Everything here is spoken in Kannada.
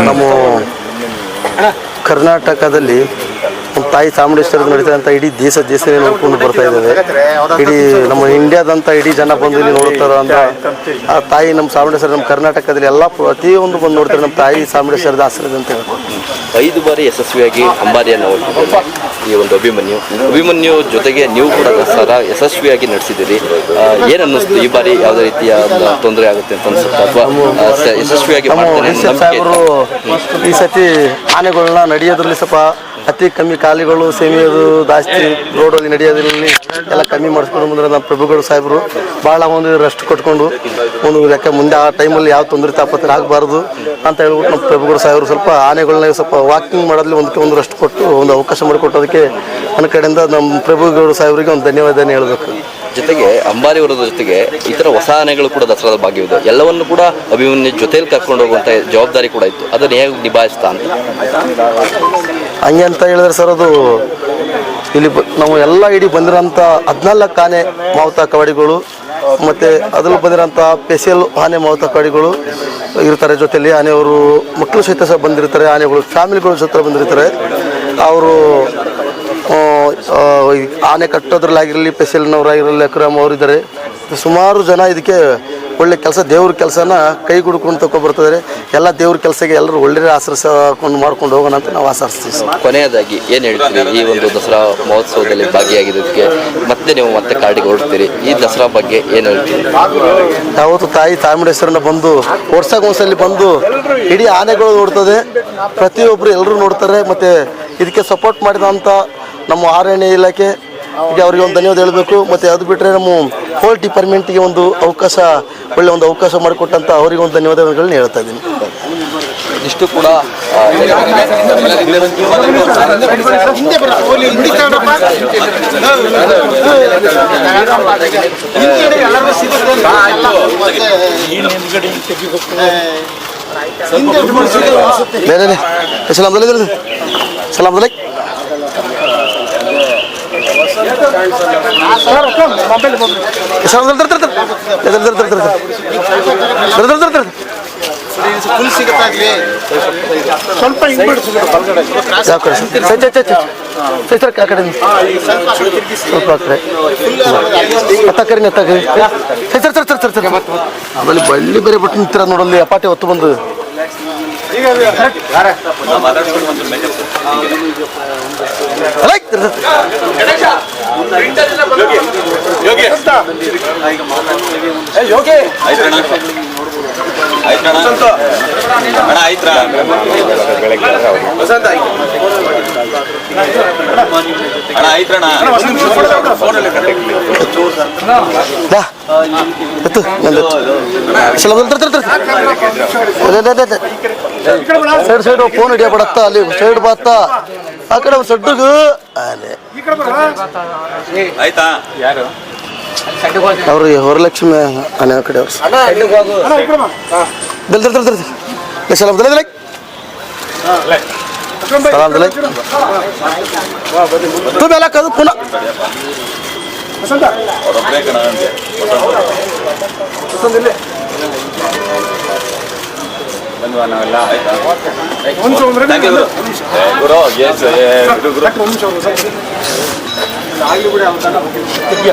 ನಮ್ಮ ಕರ್ನಾಟಕದಲ್ಲಿ ತಾಯಿ ಚಾಮುಂಡೇಶ್ವರಿ ನಡೀತಾರೆ ಅಂತ ಇಡೀ ದೇಶನೇ ನೋಡ್ಕೊಂಡು ಬರ್ತಾ ಇದ್ದೇವೆ. ಇಡೀ ನಮ್ಮ ಇಂಡಿಯಾದಂತ ಇಡೀ ಜನ ಬಂದು ಇಲ್ಲಿ ನೋಡ್ತಾರೆ ಅಂತ ಆ ತಾಯಿ ನಮ್ಮ ಚಾಮುಂಡೇಶ್ವರಿ ನಮ್ಮ ಕರ್ನಾಟಕದಲ್ಲಿ ಎಲ್ಲ ಪ್ರತಿಯೊಂದು ಬಂದು ನೋಡ್ತಾರೆ. ನಮ್ಮ ತಾಯಿ ಚಾಮುಂಡೇಶ್ವರದ ಆಶ್ರಯ ಅಂತ ಹೇಳ್ತಾರೆ. 5 ಬಾರಿ ಯಶಸ್ವಿಯಾಗಿ ಅಂಬಾರಿಯನ್ನು ಹೊರಟಿದ್ದಾರೆ ಈ ಒಂದು ಅಭಿಮನ್ಯು ಜೊತೆಗೆ ನೀವು ಕೂಡ ದಸರಾ ಯಶಸ್ವಿಯಾಗಿ ನಡೆಸಿದ್ದೀರಿ. ಏನು ಅನ್ನಿಸ್ತು ಈ ಬಾರಿ ಯಾವುದೇ ರೀತಿಯ ತೊಂದರೆ ಆಗುತ್ತೆ ಅಂತ ಅನ್ಸುತ್ತೆ ಅಥವಾ ಯಶಸ್ವಿಯಾಗಿ ಸಾಹೇಬರು ಈ ಸತಿ ಆನೆಗಳನ್ನ ನಡೆಯೋದ್ರಲ್ಲಿ ಸ್ವಲ್ಪ ಅತಿ ಕಮ್ಮಿ ಕಾಲಿಗಳು ಸೆಮಿಯೋದು ಜಾಸ್ತಿ ರೋಡಲ್ಲಿ ನಡೆಯೋದ್ರಲ್ಲಿ ಎಲ್ಲ ಕಮ್ಮಿ ಮಾಡಿಸ್ಕೊಂಡು ಬಂದ್ರೆ ನಮ್ಮ ಪ್ರಭುಗಳು ಸಾಹೇಬರು ಭಾಳ ಒಂದು ರೆಸ್ಟ್ ಕೊಟ್ಕೊಂಡು ಒಂದು ಯಾಕೆ ಮುಂದೆ ಆ ಟೈಮಲ್ಲಿ ಯಾವ ತೊಂದರೆ ತಾಪತ್ರೆ ಆಗಬಾರ್ದು ಅಂತ ಹೇಳ್ಬಿಟ್ಟು ನಮ್ಮ ಪ್ರಭುಗಳು ಸಾಹೇಬರು ಸ್ವಲ್ಪ ಆನೆಗಳನ್ನ ಸ್ವಲ್ಪ ವಾಕಿಂಗ್ ಮಾಡೋದ್ರಲ್ಲಿ ಒಂದು ರೆಸ್ಟ್ ಕೊಟ್ಟು ಒಂದು ಅವಕಾಶ ಮಾಡಿಕೊಟ್ಟೋದಕ್ಕೆ ನನ್ನ ಕಡೆಯಿಂದ ನಮ್ಮ ಪ್ರಭುಗಳು ಸಾಹೇಬರಿಗೆ ಒಂದು ಧನ್ಯವಾದ ಹೇಳಬೇಕು. ಜೊತೆಗೆ ಅಂಬಾರಿ ಹೊರದ ಜೊತೆಗೆ ಇತರ ಹೊಸ ಆನೆಗಳು ಕೂಡ ದಸರಾದ ಭಾಗ್ಯವಿದೆ. ಎಲ್ಲವನ್ನು ಕೂಡ ಅಭಿಮನ್ಯು ಜೊತೆಯಲ್ಲಿ ಕರ್ಕೊಂಡು ಹೋಗುವಂಥ ಜವಾಬ್ದಾರಿ ಕೂಡ ಇತ್ತು. ಅದನ್ನು ಹೇಗೆ ನಿಭಾಯಿಸ್ತಾ ಅಂತ ಹಂಗೆ ಅಂತ ಹೇಳಿದ್ರೆ ಸರ್, ಅದು ಇಲ್ಲಿ ನಾವು ಎಲ್ಲ ಇಡೀ ಬಂದಿರೋಂಥ 14 ಆನೆ ಮಾವುತ ಕವಡಿಗಳು ಮತ್ತು ಅದ್ರಲ್ಲಿ ಬಂದಿರೋಂಥ ಸ್ಪೆಷಲ್ ಆನೆ ಮಾವುತ ಕವಡಿಗಳು ಇರ್ತಾರೆ. ಜೊತೆಯಲ್ಲಿ ಆನೆಯವರು ಮಕ್ಕಳು ಸಹಿತ ಸಹ ಬಂದಿರ್ತಾರೆ. ಆನೆಗಳು ಫ್ಯಾಮಿಲಿಗಳು ಜೊತೆ ಬಂದಿರ್ತಾರೆ. ಅವರು ಆನೆ ಕಟ್ಟೋದ್ರಲ್ಲಾಗಿರಲಿ ಸ್ಪೆಷಲ್ನವರಾಗಿರಲಿ ಅಕ್ರಮ್ ಅವರಿದ್ದಾರೆ. ಸುಮಾರು ಜನ ಇದಕ್ಕೆ ಒಳ್ಳೆ ಕೆಲಸ ದೇವ್ರ ಕೆಲಸನ ಕೈ ಗುಡ್ಕೊಂಡು ತಗೊಬರ್ತಿದ್ದಾರೆ. ಎಲ್ಲ ದೇವ್ರ ಕೆಲಸಕ್ಕೆ ಎಲ್ಲರೂ ಒಳ್ಳೆ ಆಶ್ರಯಿಸ್ಕೊಂಡು ಮಾಡ್ಕೊಂಡು ಹೋಗೋಣ ಅಂತ ನಾವು ಆಶಿಸ್ತೀವಿ. ಕೊನೆಯದಾಗಿ ಏನು ಹೇಳ್ತೀರಿ ಈ ಒಂದು ದಸರಾ ಮಹೋತ್ಸವದಲ್ಲಿ ಭಾಗಿಯಾಗಿದ್ದಕ್ಕೆ ಮತ್ತೆ ನೀವು ಮತ್ತೆ ಕಾಡಿಗೆ ಹೊರಡ್ತೀರಿ, ಈ ದಸರಾ ಬಗ್ಗೆ ಏನು ಹೇಳ್ತೀರಿ? ಯಾವತ್ತು ತಾಯಿ ಚಾಮುಂಡೇಶ್ವರನ ಬಂದು ವರ್ಷಕ್ಕೊಂದ್ಸಲಿ ಬಂದು ಇಡೀ ಆನೆಗಳು ನೋಡ್ತದೆ, ಪ್ರತಿಯೊಬ್ಬರು ಎಲ್ಲರೂ ನೋಡ್ತಾರೆ. ಮತ್ತು ಇದಕ್ಕೆ ಸಪೋರ್ಟ್ ಮಾಡಿದಂಥ ನಮ್ಮ ಅರಣ್ಯ ಇಲಾಖೆ ಅವರಿಗೆ ಒಂದು ಧನ್ಯವಾದ ಹೇಳಬೇಕು. ಮತ್ತು ಅದು ಬಿಟ್ಟರೆ ನಮ್ಮ ಹೋಲ್ ಡಿಪಾರ್ಟ್ಮೆಂಟ್ಗೆ ಒಂದು ಅವಕಾಶ ಒಳ್ಳೆ ಒಂದು ಅವಕಾಶ ಮಾಡಿಕೊಟ್ಟಂಥ ಅವರಿಗೆ ಒಂದು ಧನ್ಯವಾದಗಳನ್ನ ಹೇಳ್ತಾ ಇದ್ದೀನಿ. ಇಷ್ಟು ಕೂಡ ಸಲಾಮ್ ಸ್ವಲ್ಪ ಆಮೇಲೆ ಬಳ್ಳಿ ಬೇರೆ ಬಿಟ್ಟು ನಿಂತಿರ ನೋಡಲ್ಲಿ ಅಪಾಟಿ ಹೊತ್ತು ಬಂದು ಸೈಡ್ ಫೋನ್ ಹಿಡಿಯಬಡತ್ತ ಅಲ್ಲಿ ಸೈಡ್ ಬಾತ್ತ ಆ ಕಡೆ ಸಡ್ಡುಗು ಅವ್ರಿಗೆ ವರಲಕ್ಷ್ಮಿ ಆನೆ ಆ ಕಡೆ ಅವ್ರು ಪುನಃ ಒಂದು